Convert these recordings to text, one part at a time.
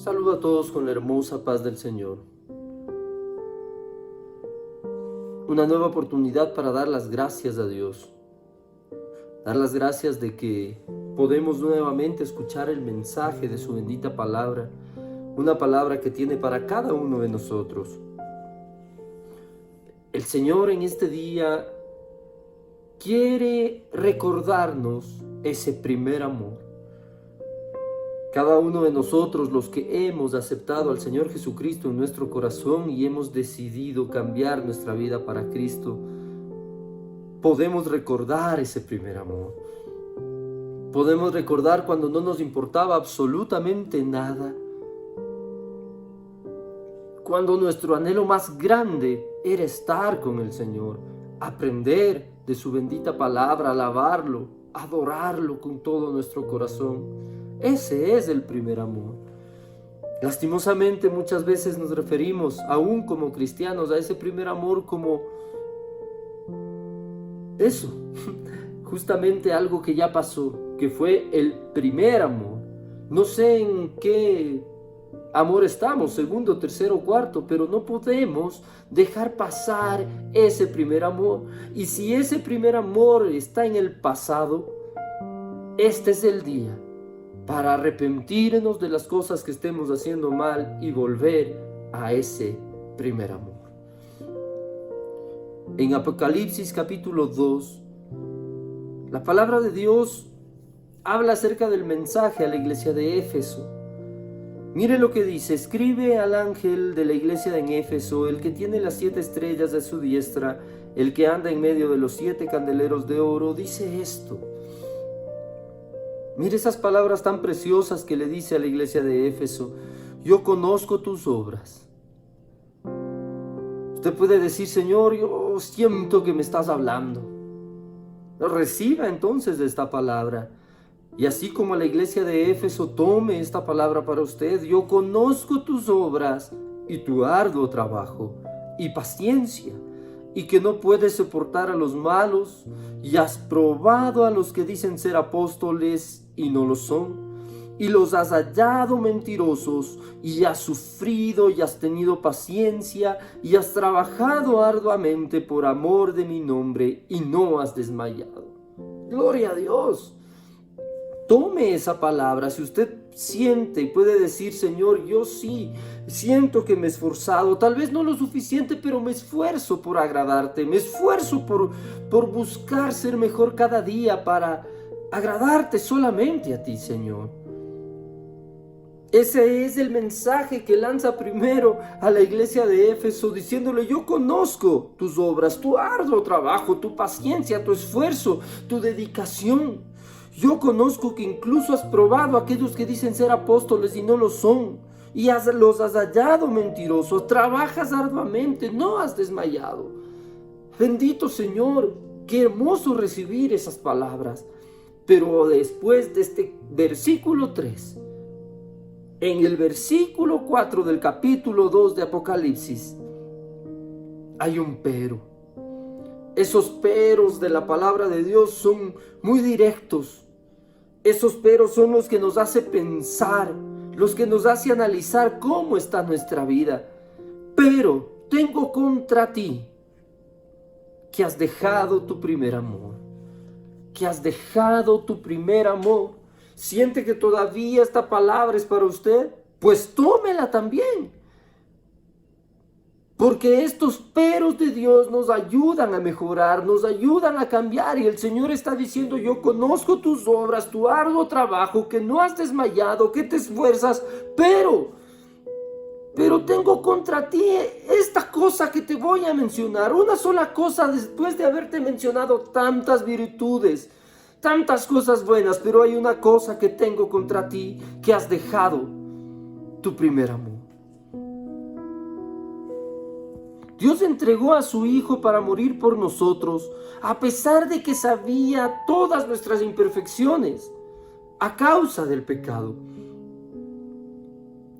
Saludo a todos con la hermosa paz del Señor. Una nueva oportunidad para dar las gracias a Dios. Dar las gracias de que podemos nuevamente escuchar el mensaje de su bendita palabra. Una palabra que tiene para cada uno de nosotros. El Señor en este día quiere recordarnos ese primer amor. Cada uno de nosotros, los que hemos aceptado al Señor Jesucristo en nuestro corazón y hemos decidido cambiar nuestra vida para Cristo, podemos recordar ese primer amor. Podemos recordar cuando no nos importaba absolutamente nada. Cuando nuestro anhelo más grande era estar con el Señor, aprender de su bendita palabra, alabarlo, adorarlo con todo nuestro corazón. Ese es el primer amor. Lastimosamente muchas veces nos referimos, aún como cristianos, a ese primer amor como eso, justamente algo que ya pasó, que fue el primer amor. No sé en qué amor estamos, segundo, tercero, cuarto, pero no podemos dejar pasar ese primer amor. Y si ese primer amor está en el pasado, este es el día para arrepentirnos de las cosas que estemos haciendo mal y volver a ese primer amor. En Apocalipsis capítulo 2, la palabra de Dios habla acerca del mensaje a la iglesia de Éfeso. Mire lo que dice: escribe al ángel de la iglesia en Éfeso, el que tiene las 7 estrellas de su diestra, el que anda en medio de los 7 candeleros de oro, dice esto. Mire esas palabras tan preciosas que le dice a la iglesia de Éfeso: yo conozco tus obras. Usted puede decir: Señor, yo siento que me estás hablando. Reciba entonces esta palabra. Y así como la iglesia de Éfeso, tome esta palabra para usted: yo conozco tus obras y tu arduo trabajo y paciencia, y que no puedes soportar a los malos, y has probado a los que dicen ser apóstoles y no lo son, y los has hallado mentirosos, y has sufrido y has tenido paciencia, y has trabajado arduamente por amor de mi nombre, y no has desmayado. Gloria a Dios. Tome esa palabra. Si usted siente y puede decir: Señor, yo sí siento que me he esforzado, tal vez no lo suficiente, pero me esfuerzo por agradarte, me esfuerzo por buscar ser mejor cada día para agradarte solamente a ti, Señor. Ese es el mensaje que lanza primero a la iglesia de Éfeso, diciéndole: yo conozco tus obras, tu arduo trabajo, tu paciencia, tu esfuerzo, tu dedicación. Yo conozco que incluso has probado a aquellos que dicen ser apóstoles y no lo son, y los has hallado mentirosos. Trabajas arduamente, no has desmayado. Bendito Señor, qué hermoso recibir esas palabras. Pero después de este versículo 3, en el versículo 4 del capítulo 2 de Apocalipsis, hay un pero. Esos peros de la palabra de Dios son muy directos. Esos peros son los que nos hace pensar, los que nos hace analizar cómo está nuestra vida. Pero tengo contra ti que has dejado tu primer amor. Que has dejado tu primer amor. ¿Siente que todavía esta palabra es para usted? Pues tómela también. Porque estos peros de Dios nos ayudan a mejorar, nos ayudan a cambiar. Y el Señor está diciendo: yo conozco tus obras, tu arduo trabajo, que no has desmayado, que te esfuerzas, pero tengo contra ti esta cosa que te voy a mencionar. Una sola cosa después de haberte mencionado tantas virtudes, tantas cosas buenas, pero hay una cosa que tengo contra ti: que has dejado tu primer amor. Dios entregó a su Hijo para morir por nosotros, a pesar de que sabía todas nuestras imperfecciones, a causa del pecado.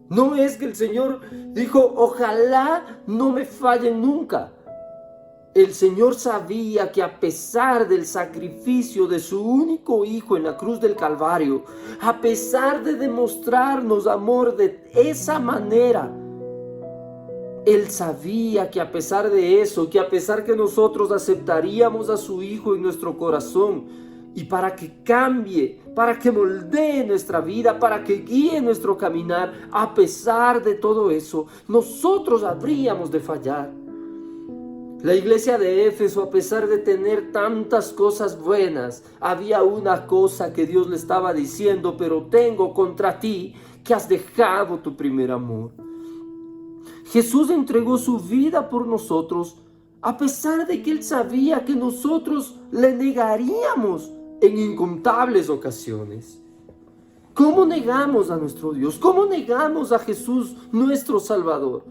No es que el Señor dijo: ojalá no me fallen nunca. El Señor sabía que a pesar del sacrificio de su único Hijo en la cruz del Calvario, a pesar de demostrarnos amor de esa manera, Él sabía que a pesar de eso, que a pesar que nosotros aceptaríamos a su Hijo en nuestro corazón, y para que cambie, para que moldee nuestra vida, para que guíe nuestro caminar, a pesar de todo eso, nosotros habríamos de fallar. La iglesia de Éfeso, a pesar de tener tantas cosas buenas, había una cosa que Dios le estaba diciendo: pero tengo contra ti que has dejado tu primer amor. Jesús entregó su vida por nosotros, a pesar de que Él sabía que nosotros le negaríamos en incontables ocasiones. ¿Cómo negamos a nuestro Dios? ¿Cómo negamos a Jesús, nuestro Salvador?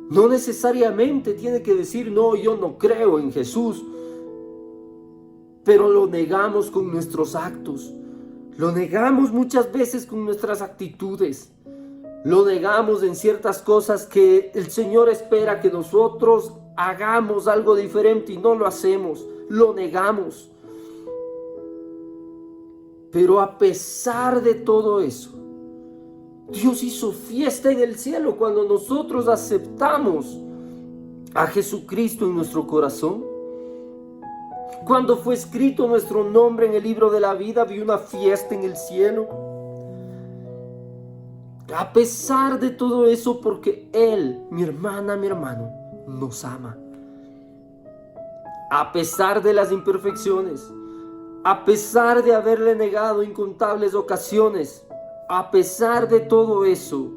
No necesariamente tiene que decir: no, yo no creo en Jesús. Pero lo negamos con nuestros actos. Lo negamos muchas veces con nuestras actitudes. Lo negamos en ciertas cosas que el Señor espera que nosotros hagamos algo diferente y no lo hacemos. Lo negamos. Pero a pesar de todo eso, Dios hizo fiesta en el cielo cuando nosotros aceptamos a Jesucristo en nuestro corazón. Cuando fue escrito nuestro nombre en el libro de la vida, había una fiesta en el cielo. A pesar de todo eso, porque Él, mi hermana, mi hermano, nos ama. A pesar de las imperfecciones, a pesar de haberle negado incontables ocasiones, a pesar de todo eso,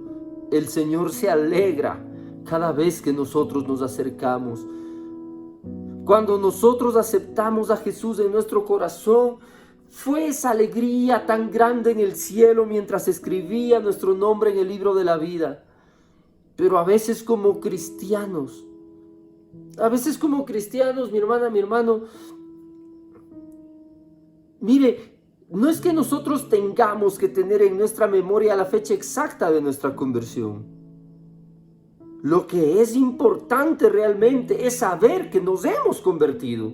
el Señor se alegra cada vez que nosotros nos acercamos. Cuando nosotros aceptamos a Jesús en nuestro corazón, fue esa alegría tan grande en el cielo mientras escribía nuestro nombre en el libro de la vida. Pero a veces como cristianos, mi hermana, mi hermano, mire, no es que nosotros tengamos que tener en nuestra memoria la fecha exacta de nuestra conversión. Lo que es importante realmente es saber que nos hemos convertido.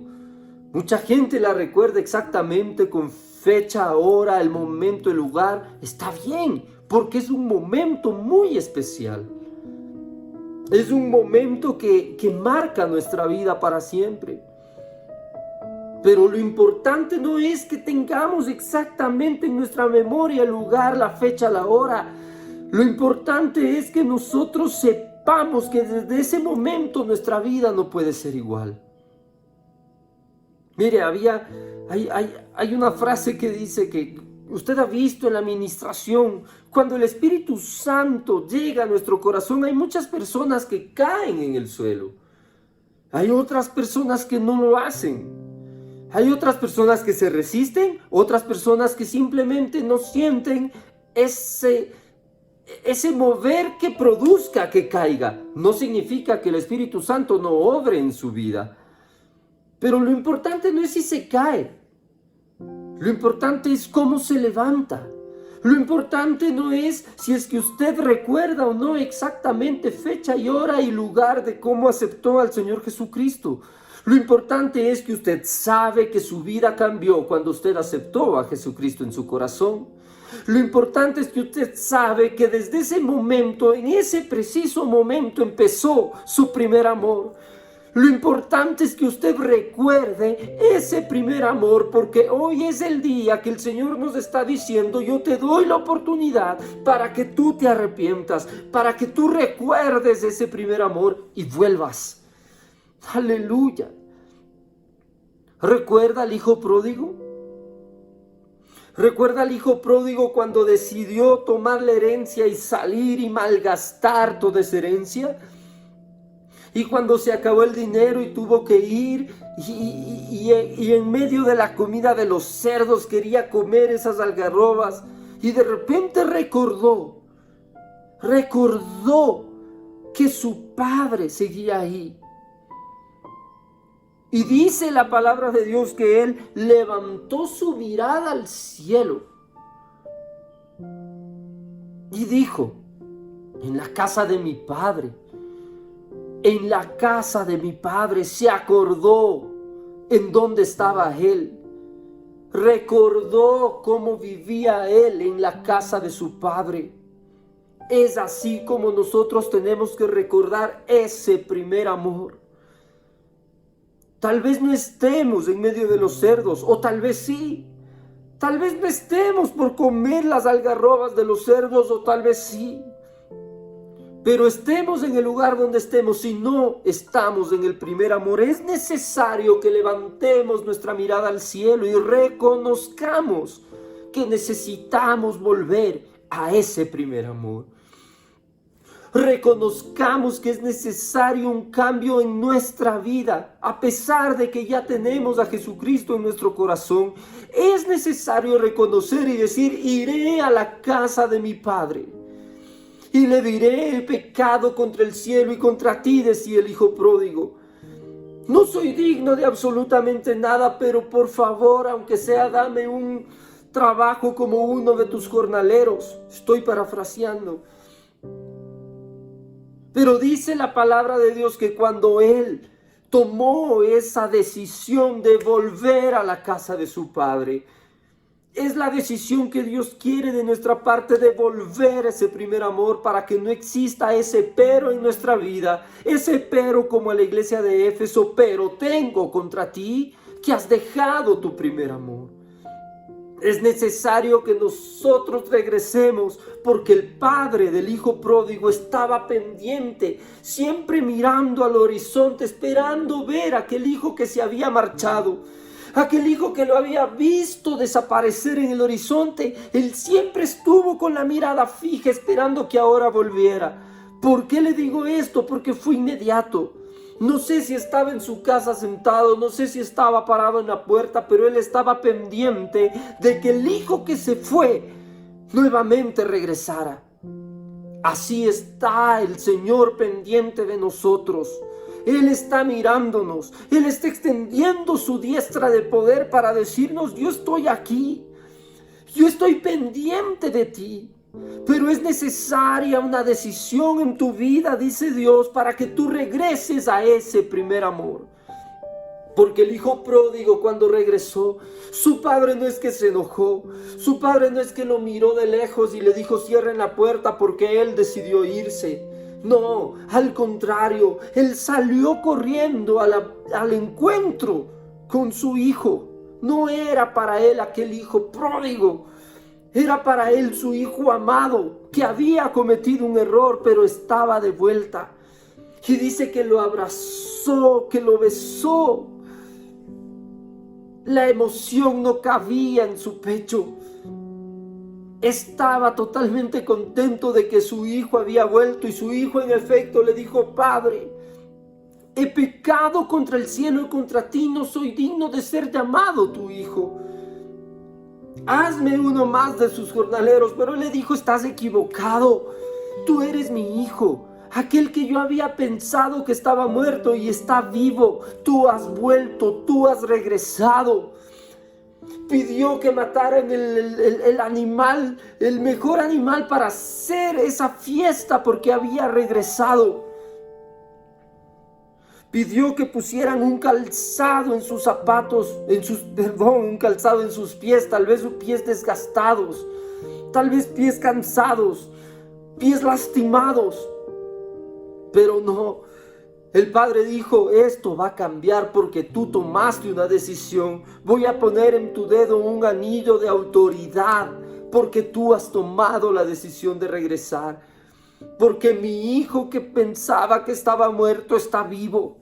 Mucha gente la recuerda exactamente con fecha, hora, el momento, el lugar. Está bien, porque es un momento muy especial. Es un momento que marca nuestra vida para siempre. Pero lo importante no es que tengamos exactamente en nuestra memoria el lugar, la fecha, la hora. Lo importante es que nosotros sepamos que desde ese momento nuestra vida no puede ser igual. Mire, hay una frase que dice que usted ha visto en la administración, cuando el Espíritu Santo llega a nuestro corazón, hay muchas personas que caen en el suelo. Hay otras personas que no lo hacen. Hay otras personas que se resisten, otras personas que simplemente no sienten ese mover que produzca que caiga. No significa que el Espíritu Santo no obre en su vida. Pero lo importante no es si se cae. Lo importante es cómo se levanta. Lo importante no es si es que usted recuerda o no exactamente fecha y hora y lugar de cómo aceptó al Señor Jesucristo. Lo importante es que usted sabe que su vida cambió cuando usted aceptó a Jesucristo en su corazón. Lo importante es que usted sabe que desde ese momento, en ese preciso momento, empezó su primer amor. Lo importante es que usted recuerde ese primer amor, porque hoy es el día que el Señor nos está diciendo: yo te doy la oportunidad para que tú te arrepientas, para que tú recuerdes ese primer amor y vuelvas. Aleluya. ¿Recuerda al hijo pródigo? ¿Recuerda al hijo pródigo cuando decidió tomar la herencia y salir y malgastar toda esa herencia? Y cuando se acabó el dinero y tuvo que ir y en medio de la comida de los cerdos quería comer esas algarrobas, y de repente recordó que su padre seguía ahí. Y dice la palabra de Dios que él levantó su mirada al cielo y dijo: en la casa de mi padre en la casa de mi padre. Se acordó en dónde estaba él. Recordó cómo vivía él en la casa de su padre. Es así como nosotros tenemos que recordar ese primer amor. Tal vez no estemos en medio de los cerdos, o tal vez sí. Tal vez no estemos por comer las algarrobas de los cerdos, o tal vez sí. Pero estemos en el lugar donde estemos, si no estamos en el primer amor, es necesario que levantemos nuestra mirada al cielo y reconozcamos que necesitamos volver a ese primer amor. Reconozcamos que es necesario un cambio en nuestra vida, a pesar de que ya tenemos a Jesucristo en nuestro corazón. Es necesario reconocer y decir: iré a la casa de mi Padre y le diré el pecado contra el cielo y contra ti, decía el hijo pródigo. No soy digno de absolutamente nada, pero por favor, aunque sea, dame un trabajo como uno de tus jornaleros. Estoy parafraseando. Pero dice la palabra de Dios que cuando él tomó esa decisión de volver a la casa de su padre, es la decisión que Dios quiere de nuestra parte, de volver a ese primer amor, para que no exista ese pero en nuestra vida, ese pero como a la iglesia de Éfeso: pero tengo contra ti que has dejado tu primer amor. Es necesario que nosotros regresemos, porque el padre del hijo pródigo estaba pendiente, siempre mirando al horizonte, esperando ver a aquel hijo que se había marchado, aquel hijo que lo había visto desaparecer en el horizonte. Él siempre estuvo con la mirada fija, esperando que ahora volviera. ¿Por qué le digo esto? Porque fue inmediato. No sé si estaba en su casa sentado, no sé si estaba parado en la puerta, pero él estaba pendiente de que el hijo que se fue nuevamente regresara. Así está el Señor pendiente de nosotros. Él está mirándonos, Él está extendiendo su diestra de poder para decirnos: yo estoy aquí, yo estoy pendiente de ti. Pero es necesaria una decisión en tu vida, dice Dios, para que tú regreses a ese primer amor. Porque el hijo pródigo, cuando regresó, su padre no es que se enojó, su padre no es que lo miró de lejos y le dijo: cierren la puerta, porque él decidió irse. No, al contrario, él salió corriendo al encuentro con su hijo. No era para él aquel hijo pródigo, era para él su hijo amado, que había cometido un error, pero estaba de vuelta. Y dice que lo abrazó, que lo besó. La emoción no cabía en su pecho. Estaba totalmente contento de que su hijo había vuelto, y su hijo en efecto le dijo: padre, he pecado contra el cielo y contra ti, no soy digno de ser llamado tu hijo. Hazme uno más de sus jornaleros. Pero él le dijo: estás equivocado, tú eres mi hijo, aquel que yo había pensado que estaba muerto y está vivo. Tú has vuelto, tú has regresado. Pidió que mataran el animal, el mejor animal, para hacer esa fiesta, porque había regresado. Pidió que pusieran un calzado en sus zapatos, un calzado en sus pies, tal vez sus pies desgastados, tal vez pies cansados, pies lastimados. Pero no, el padre dijo: esto va a cambiar porque tú tomaste una decisión. Voy a poner en tu dedo un anillo de autoridad, porque tú has tomado la decisión de regresar. Porque mi hijo, que pensaba que estaba muerto, está vivo.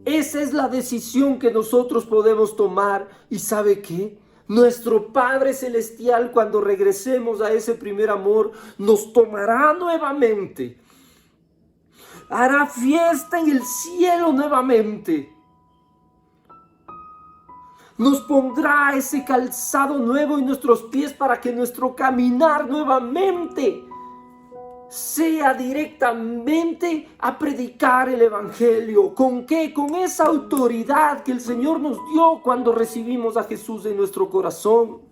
Esa es la decisión que nosotros podemos tomar. ¿Y sabe qué? Nuestro Padre Celestial, cuando regresemos a ese primer amor, nos tomará nuevamente. Hará fiesta en el cielo nuevamente. Nos pondrá ese calzado nuevo en nuestros pies, para que nuestro caminar nuevamente sea directamente a predicar el evangelio. ¿Con qué? Con esa autoridad que el Señor nos dio cuando recibimos a Jesús en nuestro corazón.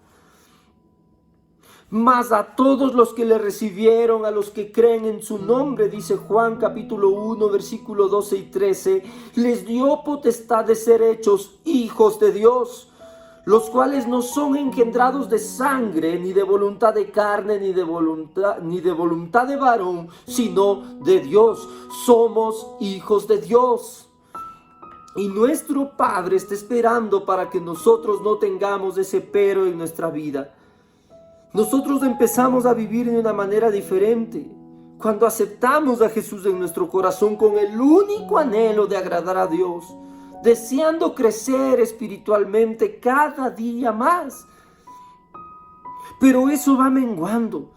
Mas a todos los que le recibieron, a los que creen en su nombre, dice Juan capítulo 1, versículo 12 y 13, les dio potestad de ser hechos hijos de Dios, los cuales no son engendrados de sangre, ni de voluntad de carne, ni de voluntad de varón, sino de Dios. Somos hijos de Dios. Y nuestro Padre está esperando para que nosotros no tengamos ese pero en nuestra vida. Nosotros empezamos a vivir de una manera diferente cuando aceptamos a Jesús en nuestro corazón con el único anhelo de agradar a Dios, deseando crecer espiritualmente cada día más. Pero eso va menguando.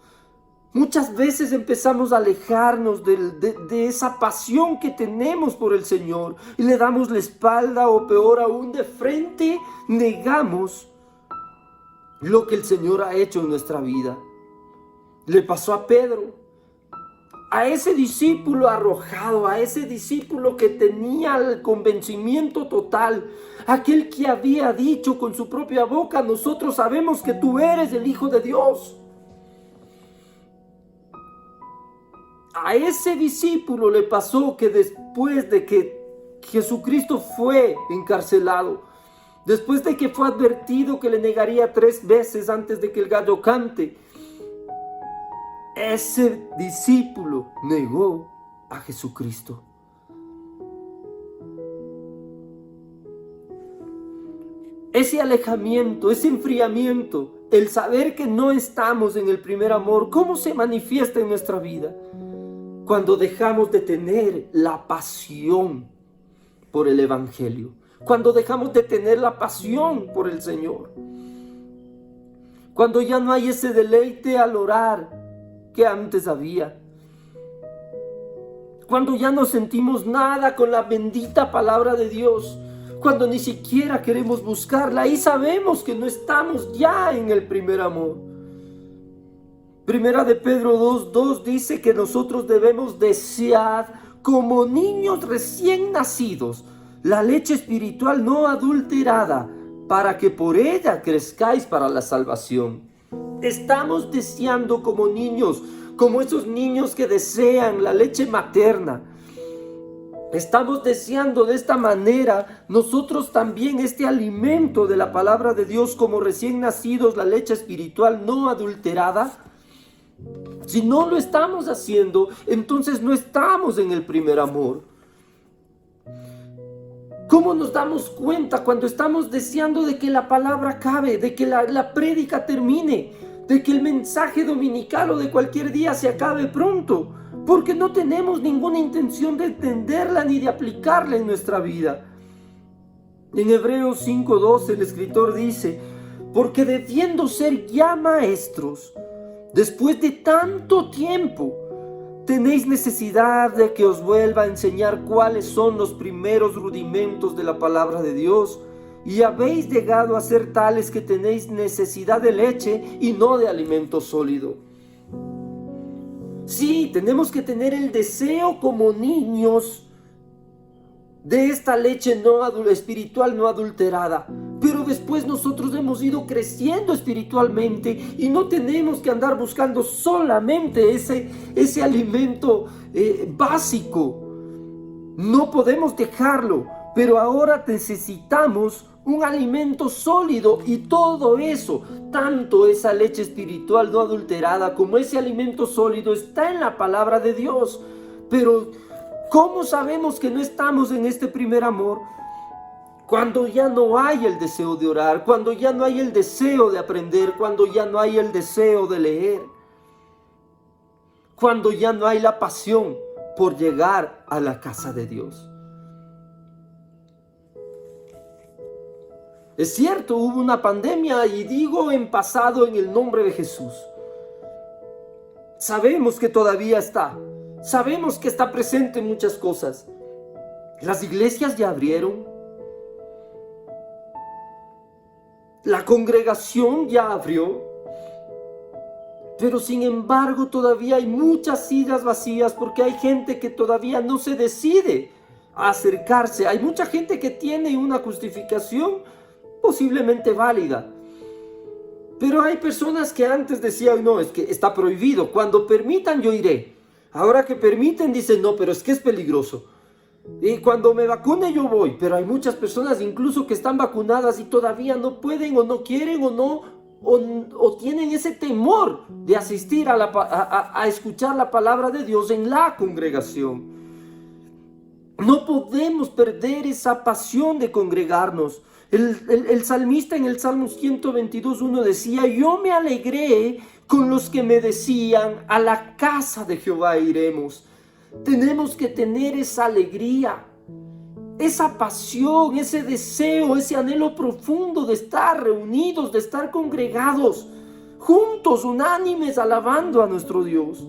Muchas veces empezamos a alejarnos de esa pasión que tenemos por el Señor y le damos la espalda, o peor aún, de frente negamos lo que el Señor ha hecho en nuestra vida. Le pasó a Pedro, a ese discípulo arrojado, a ese discípulo que tenía el convencimiento total, aquel que había dicho con su propia boca: nosotros sabemos que tú eres el Hijo de Dios. A ese discípulo le pasó que después de que Jesucristo fue encarcelado, después de que fue advertido que le negaría 3 veces antes de que el gallo cante, ese discípulo negó a Jesucristo. Ese alejamiento, ese enfriamiento, el saber que no estamos en el primer amor, ¿cómo se manifiesta en nuestra vida? Cuando dejamos de tener la pasión por el Evangelio, cuando dejamos de tener la pasión por el Señor, cuando ya no hay ese deleite al orar que antes había, cuando ya no sentimos nada con la bendita palabra de Dios, cuando ni siquiera queremos buscarla, y sabemos que no estamos ya en el primer amor. Primera de Pedro 2:2 dice que nosotros debemos desear como niños recién nacidos la leche espiritual no adulterada, para que por ella crezcáis para la salvación. Estamos deseando como niños, como esos niños que desean la leche materna. Estamos deseando de esta manera nosotros también este alimento de la palabra de Dios como recién nacidos, la leche espiritual no adulterada. Si no lo estamos haciendo, entonces no estamos en el primer amor. ¿Cómo nos damos cuenta cuando estamos deseando de que la palabra acabe, de que la prédica termine, de que el mensaje dominical o de cualquier día se acabe pronto? Porque no tenemos ninguna intención de entenderla ni de aplicarla en nuestra vida. En Hebreos 5:12 el escritor dice: porque debiendo ser ya maestros, después de tanto tiempo, tenéis necesidad de que os vuelva a enseñar cuáles son los primeros rudimentos de la palabra de Dios, y habéis llegado a ser tales que tenéis necesidad de leche y no de alimento sólido. Sí, tenemos que tener el deseo como niños de esta leche espiritual no adulterada. Pero después nosotros hemos ido creciendo espiritualmente y no tenemos que andar buscando solamente ese alimento básico. No podemos dejarlo, pero ahora necesitamos un alimento sólido, y todo eso, tanto esa leche espiritual no adulterada como ese alimento sólido, está en la palabra de Dios. Pero ¿cómo sabemos que no estamos en este primer amor? Cuando ya no hay el deseo de orar, cuando ya no hay el deseo de aprender, cuando ya no hay el deseo de leer, cuando ya no hay la pasión por llegar a la casa de Dios. Es cierto, hubo una pandemia, y digo en pasado en el nombre de Jesús. Sabemos que todavía está. Sabemos que está presente en muchas cosas. Las iglesias ya abrieron. La congregación ya abrió. Pero sin embargo todavía hay muchas sillas vacías, porque hay gente que todavía no se decide a acercarse. Hay mucha gente que tiene una justificación posiblemente válida, Pero hay personas que antes decían, no, es que está prohibido. Cuando permitan, yo iré. Ahora que permiten, dicen, no, pero es que es peligroso. Y cuando me vacune, yo voy. Pero hay muchas personas incluso que están vacunadas y todavía no pueden o no quieren o no, o tienen ese temor de asistir a escuchar la palabra de Dios en la congregación. No podemos perder esa pasión de congregarnos. El salmista en el Salmo 122:1 decía, yo me alegré con los que me decían, a la casa de Jehová iremos. Tenemos que tener esa alegría, esa pasión, ese deseo, ese anhelo profundo de estar reunidos, de estar congregados, juntos, unánimes, alabando a nuestro Dios.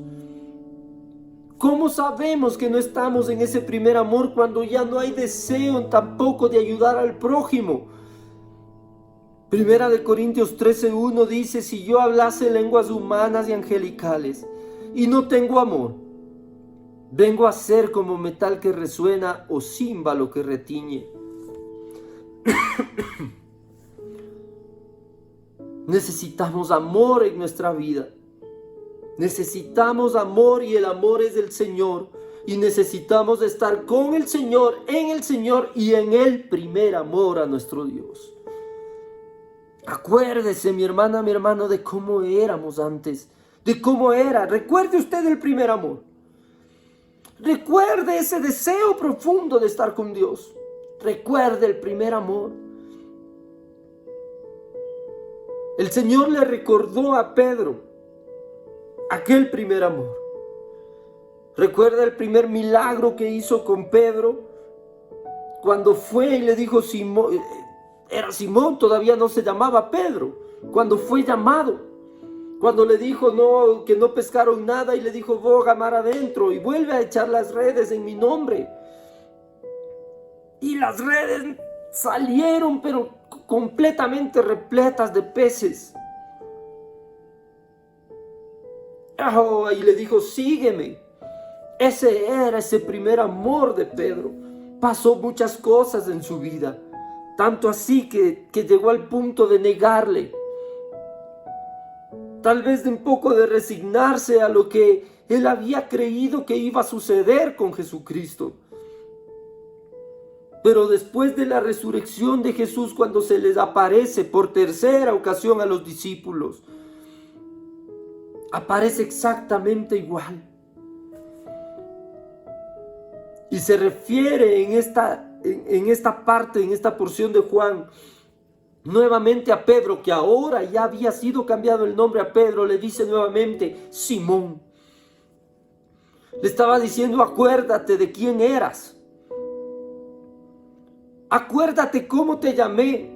¿Cómo sabemos que no estamos en ese primer amor cuando ya no hay deseo tampoco de ayudar al prójimo? Primera de Corintios 13:1 dice, si yo hablase lenguas humanas y angelicales y no tengo amor, vengo a ser como metal que resuena o címbalo que retiñe. Necesitamos amor en nuestra vida. Necesitamos amor y el amor es del Señor. Y necesitamos estar con el Señor, en el Señor y en el primer amor a nuestro Dios. Acuérdese, mi hermana, mi hermano, de cómo éramos antes. De cómo era. Recuerde usted el primer amor. Recuerde ese deseo profundo de estar con Dios. Recuerde el primer amor. El Señor le recordó a Pedro aquel primer amor. Recuerda el primer milagro que hizo con Pedro cuando fue y le dijo Simón, era Simón, todavía no se llamaba Pedro, cuando fue llamado, cuando le dijo no, que no pescaron nada y le dijo boga mar adentro y vuelve a echar las redes en mi nombre. Y las redes salieron pero completamente repletas de peces. Y le dijo sígueme. Ese era ese primer amor de Pedro. Pasó muchas cosas en su vida, tanto así que llegó al punto de negarle, tal vez de un poco de resignarse a lo que él había creído que iba a suceder con Jesucristo. Pero después de la resurrección de Jesús, cuando se les aparece por tercera ocasión a los discípulos, aparece exactamente igual. Y se refiere en esta parte, en esta porción de Juan, nuevamente a Pedro, que ahora ya había sido cambiado el nombre a Pedro, le dice nuevamente Simón. Le estaba diciendo, acuérdate de quién eras. Acuérdate cómo te llamé.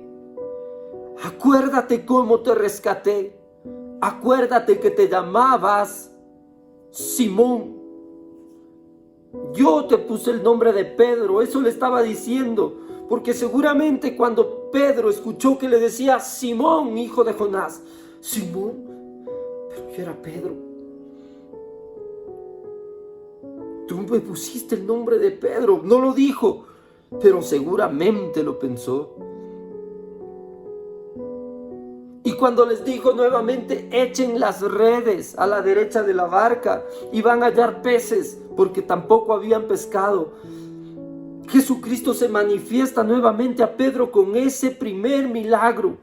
Acuérdate cómo te rescaté. Acuérdate que te llamabas Simón. Yo te puse el nombre de Pedro. Eso le estaba diciendo, porque seguramente cuando Pedro escuchó que le decía Simón, hijo de Jonás, Simón, pero yo era Pedro. Tú me pusiste el nombre de Pedro. No lo dijo, pero seguramente lo pensó. Y cuando les dijo nuevamente, echen las redes a la derecha de la barca y van a hallar peces, porque tampoco habían pescado. Jesucristo se manifiesta nuevamente a Pedro con ese primer milagro.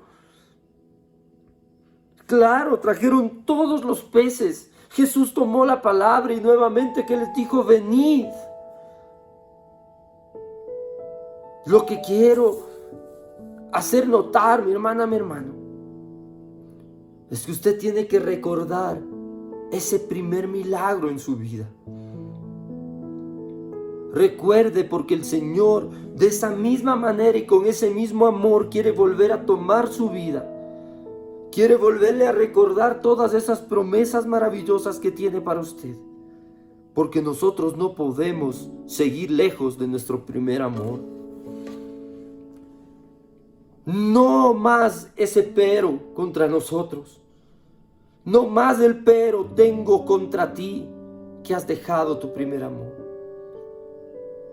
Claro, trajeron todos los peces. Jesús tomó la palabra y nuevamente que les dijo, venid. Lo que quiero hacer notar, mi hermana, mi hermano, es que usted tiene que recordar ese primer milagro en su vida. Recuerde, porque el Señor de esa misma manera y con ese mismo amor quiere volver a tomar su vida. Quiere volverle a recordar todas esas promesas maravillosas que tiene para usted. Porque nosotros no podemos seguir lejos de nuestro primer amor. No más ese pero contra nosotros. No más el pero tengo contra ti, que has dejado tu primer amor.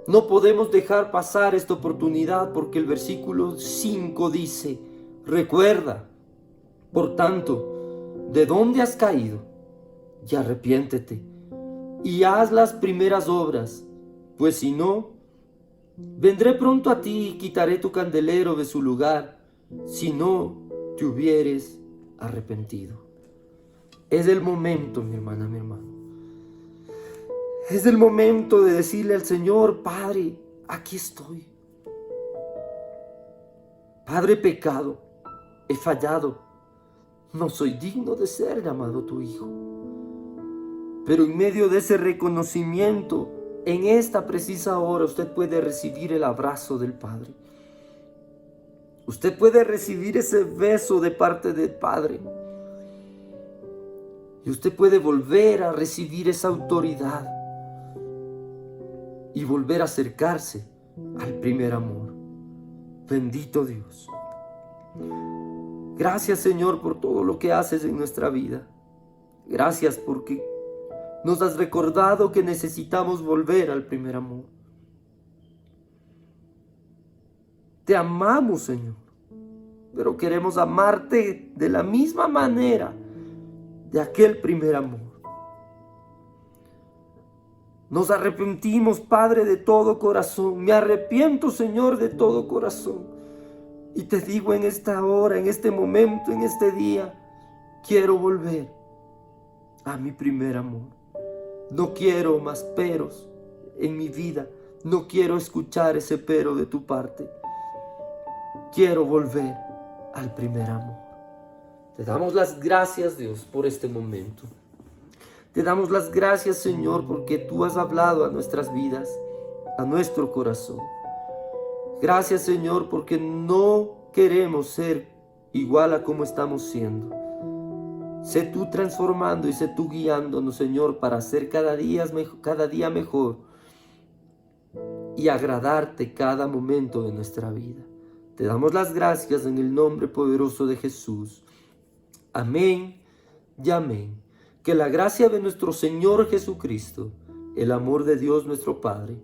No podemos dejar pasar esta oportunidad, porque el versículo 5 dice, recuerda, Por tanto, ¿de dónde has caído? Y arrepiéntete, y haz las primeras obras, pues si no, vendré pronto a ti y quitaré tu candelero de su lugar, si no te hubieres arrepentido. Es el momento, mi hermana, mi hermano. Es el momento de decirle al Señor: Padre, aquí estoy. Padre, he pecado, he fallado, no soy digno de ser llamado tu hijo. Pero en medio de ese reconocimiento, en esta precisa hora, usted puede recibir el abrazo del Padre. Usted puede recibir ese beso de parte del Padre. Y usted puede volver a recibir esa autoridad y volver a acercarse al primer amor. Bendito Dios. Gracias, Señor, por todo lo que haces en nuestra vida. Gracias porque nos has recordado que necesitamos volver al primer amor. Te amamos, Señor, pero queremos amarte de la misma manera de aquel primer amor. Nos arrepentimos, Padre, de todo corazón. Me arrepiento, Señor, de todo corazón. Y te digo en esta hora, en este momento, en este día, quiero volver a mi primer amor. No quiero más peros en mi vida. No quiero escuchar ese pero de tu parte. Quiero volver al primer amor. Te damos las gracias, Dios, por este momento. Te damos las gracias, Señor, porque tú has hablado a nuestras vidas, a nuestro corazón. Gracias, Señor, porque no queremos ser igual a como estamos siendo. Sé tú transformando y sé tú guiándonos, Señor, para ser cada día mejor y agradarte cada momento de nuestra vida. Te damos las gracias en el nombre poderoso de Jesús. Amén y amén. Que la gracia de nuestro Señor Jesucristo, el amor de Dios nuestro Padre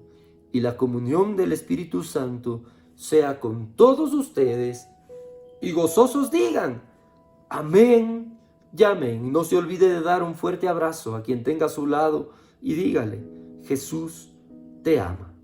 y la comunión del Espíritu Santo sea con todos ustedes, y gozosos digan amén y amén. No se olvide de dar un fuerte abrazo a quien tenga a su lado y dígale: Jesús te ama.